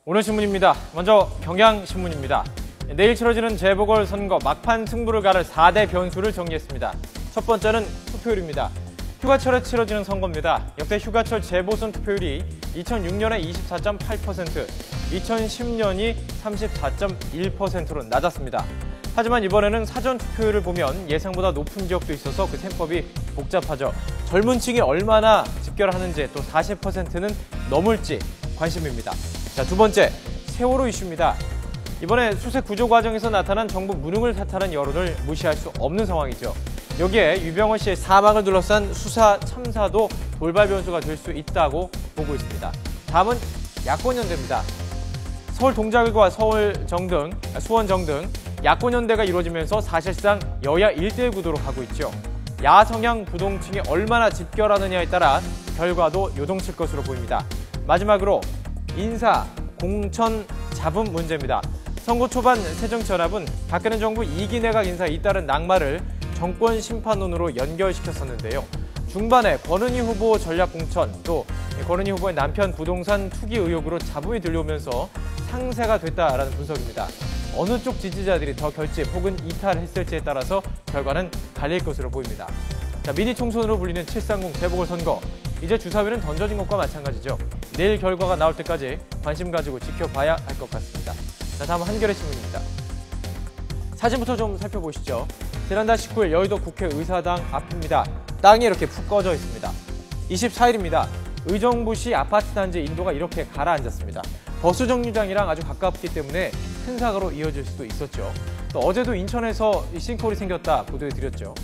오늘 신문입니다. 먼저 경향신문입니다. 내일 치러지는 재보궐선거 막판 승부를 가를 4대 변수를 정리했습니다. 첫 번째는 투표율입니다. 휴가철에 치러지는 선거입니다. 역대 휴가철 재보선 투표율이 2006년에 24.8%, 2010년이 34.1%로 낮았습니다. 하지만 이번에는 사전 투표율을 보면 예상보다 높은 지역도 있어서 그 셈법이 복잡하죠. 젊은 층이 얼마나 집결하는지 또 40%는 넘을지 관심입니다. 자, 두 번째, 세월호 이슈입니다. 이번에 수색 구조 과정에서 나타난 정부 무능을 탓하는 여론을 무시할 수 없는 상황이죠. 여기에 유병헌 씨의 사망을 둘러싼 수사 참사도 돌발 변수가 될 수 있다고 보고 있습니다. 다음은 야권연대입니다. 서울 동작을과 수원정 등 야권연대가 이루어지면서 사실상 여야 1대1 구도로 가고 있죠. 야성향 부동층이 얼마나 집결하느냐에 따라 결과도 요동칠 것으로 보입니다. 마지막으로 인사, 공천, 잡음 문제입니다. 선거 초반 새정치연합은 박근혜 정부 2기 내각 인사에 잇따른 낙마를 정권 심판론으로 연결시켰었는데요. 중반에 권은희 후보 전략 공천, 또 권은희 후보의 남편 부동산 투기 의혹으로 잡음이 들려오면서 상세가 됐다라는 분석입니다. 어느 쪽 지지자들이 더 결집 혹은 이탈했을지에 따라서 결과는 갈릴 것으로 보입니다. 자, 미니 총선으로 불리는 730 재보궐선거. 이제 주사위는 던져진 것과 마찬가지죠. 내일 결과가 나올 때까지 관심 가지고 지켜봐야 할 것 같습니다. 자, 다음 한겨레 신문입니다. 사진부터 좀 살펴보시죠. 지난달 19일 여의도 국회의사당 앞입니다. 땅이 이렇게 푹 꺼져 있습니다. 24일입니다. 의정부시 아파트 단지 인도가 이렇게 가라앉았습니다. 버스 정류장이랑 아주 가깝기 때문에 큰 사고로 이어질 수도 있었죠. 또 어제도 인천에서 싱크홀이 생겼다 보도해드렸죠.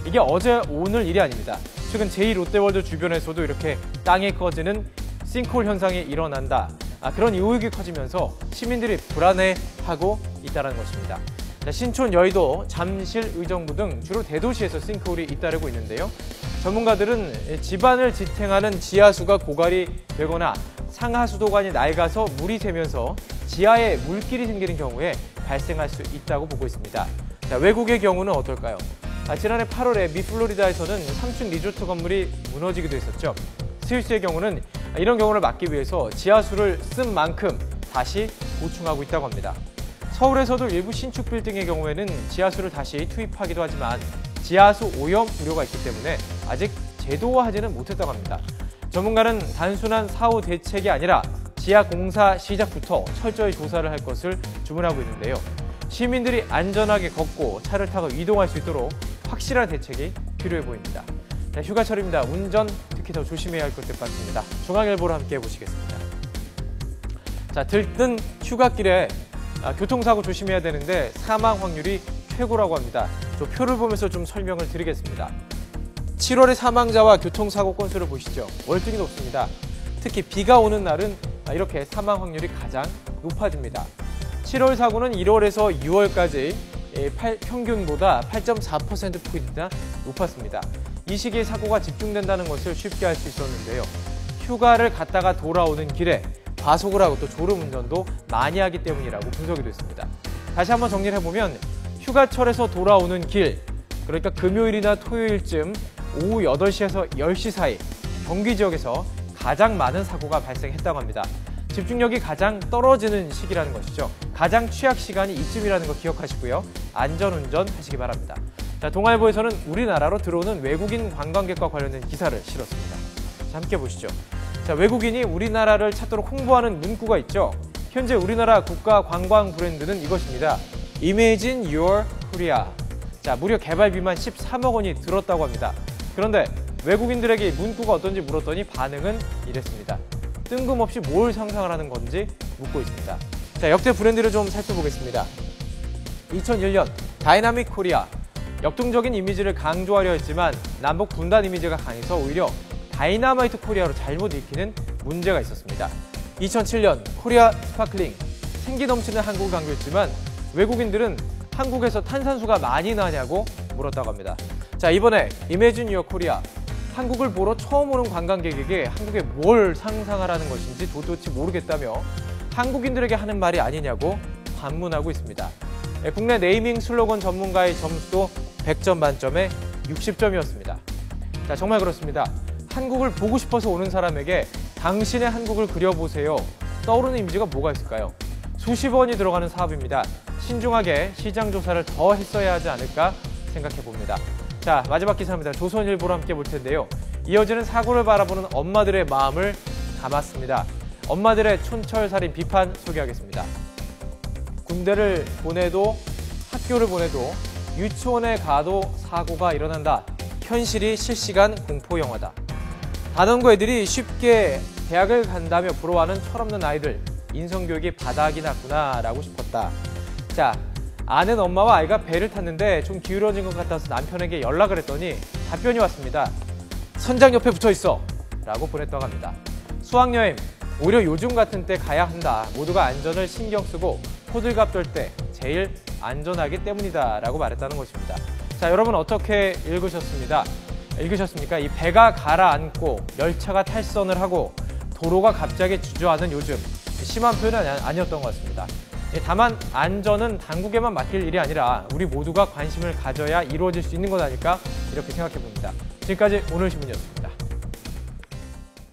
이게 어제 오늘 일이 아닙니다. 최근 제2롯데월드 주변에서도 이렇게 땅이 꺼지는 싱크홀 현상이 일어난다. 그런 의혹이 커지면서 시민들이 불안해하고 있다는 것입니다. 신촌, 여의도, 잠실, 의정부 등 주로 대도시에서 싱크홀이 잇따르고 있는데요. 전문가들은 집안을 지탱하는 지하수가 고갈이 되거나 상하수도관이 낡아서 물이 새면서 지하에 물길이 생기는 경우에 발생할 수 있다고 보고 있습니다. 자, 외국의 경우는 어떨까요? 지난해 8월에 미 플로리다에서는 3층 리조트 건물이 무너지기도 했었죠. 스위스의 경우는 이런 경우를 막기 위해서 지하수를 쓴 만큼 다시 보충하고 있다고 합니다. 서울에서도 일부 신축 빌딩의 경우에는 지하수를 다시 투입하기도 하지만 지하수 오염 우려가 있기 때문에 아직 제도화하지는 못했다고 합니다. 전문가는 단순한 사후 대책이 아니라 지하 공사 시작부터 철저히 조사를 할 것을 주문하고 있는데요. 시민들이 안전하게 걷고 차를 타고 이동할 수 있도록 확실한 대책이 필요해 보입니다. 자, 휴가철입니다. 운전 특히 더 조심해야 할 것들 같습니다. 중앙일보로 함께 해보시겠습니다. 자, 들뜬 휴가길에 교통사고 조심해야 되는데 사망 확률이 최고라고 합니다. 저 표를 보면서 좀 설명을 드리겠습니다. 7월의 사망자와 교통사고 건수를 보시죠. 월등히 높습니다. 특히 비가 오는 날은 이렇게 사망 확률이 가장 높아집니다. 7월 사고는 1월에서 6월까지 평균보다 8.4%포인트나 높았습니다. 이 시기에 사고가 집중된다는 것을 쉽게 알 수 있었는데요. 휴가를 갔다가 돌아오는 길에 과속을 하고 또 졸음운전도 많이 하기 때문이라고 분석이 됐습니다. 다시 한번 정리를 해보면 휴가철에서 돌아오는 길, 그러니까 금요일이나 토요일쯤 오후 8시에서 10시 사이 경기 지역에서 가장 많은 사고가 발생했다고 합니다. 집중력이 가장 떨어지는 시기라는 것이죠. 가장 취약 시간이 이쯤이라는 거 기억하시고요. 안전운전 하시기 바랍니다. 자, 동아일보에서는 우리나라로 들어오는 외국인 관광객과 관련된 기사를 실었습니다. 자, 함께 보시죠. 자, 외국인이 우리나라를 찾도록 홍보하는 문구가 있죠. 현재 우리나라 국가 관광 브랜드는 이것입니다. Imagine Your Korea. 자, 무려 개발비만 13억 원이 들었다고 합니다. 그런데 외국인들에게 문구가 어떤지 물었더니 반응은 이랬습니다. 뜬금없이 뭘 상상을 하는 건지 묻고 있습니다. 자, 역대 브랜드를 좀 살펴보겠습니다. 2001년 다이나믹 코리아. 역동적인 이미지를 강조하려 했지만 남북 분단 이미지가 강해서 오히려 다이나마이트 코리아로 잘못 읽히는 문제가 있었습니다. 2007년 코리아 스파클링. 생기 넘치는 한국을 강조했지만 외국인들은 한국에서 탄산수가 많이 나냐고 물었다고 합니다. 자, 이번에 Imagine Your Korea. 한국을 보러 처음 오는 관광객에게 한국에 뭘 상상하라는 것인지 도대체 모르겠다며 한국인들에게 하는 말이 아니냐고 반문하고 있습니다. 국내 네이밍 슬로건 전문가의 점수도 100점 만점에 60점이었습니다. 자, 정말 그렇습니다. 한국을 보고 싶어서 오는 사람에게 당신의 한국을 그려보세요 떠오르는 이미지가 뭐가 있을까요? 수십 원이 들어가는 사업입니다. 신중하게 시장 조사를 더 했어야 하지 않을까 생각해 봅니다. 자, 마지막 기사입니다. 조선일보로 함께 볼 텐데요. 이어지는 사고를 바라보는 엄마들의 마음을 담았습니다. 엄마들의 촌철살인 비판 소개하겠습니다. 군대를 보내도 학교를 보내도 유치원에 가도 사고가 일어난다. 현실이 실시간 공포 영화다. 단원고 애들이 쉽게 대학을 간다며 부러워하는 철없는 아이들. 인성교육이 바닥이 났구나라고 싶었다. 자, 아는 엄마와 아이가 배를 탔는데 좀 기울어진 것 같아서 남편에게 연락을 했더니 답변이 왔습니다. 선장 옆에 붙어 있어 라고 보냈다고 합니다. 수학여행, 오히려 요즘 같은 때 가야 한다. 모두가 안전을 신경 쓰고 호들갑 떨 때 제일 안전하기 때문이다 라고 말했다는 것입니다. 자, 여러분 어떻게 읽으셨습니까? 이 배가 가라앉고 열차가 탈선을 하고 도로가 갑자기 주저하는 요즘, 심한 표현은 아니었던 것 같습니다. 다만 안전은 당국에만 맡길 일이 아니라 우리 모두가 관심을 가져야 이루어질 수 있는 것 아닐까 이렇게 생각해 봅니다. 지금까지 오늘 신문이었습니다.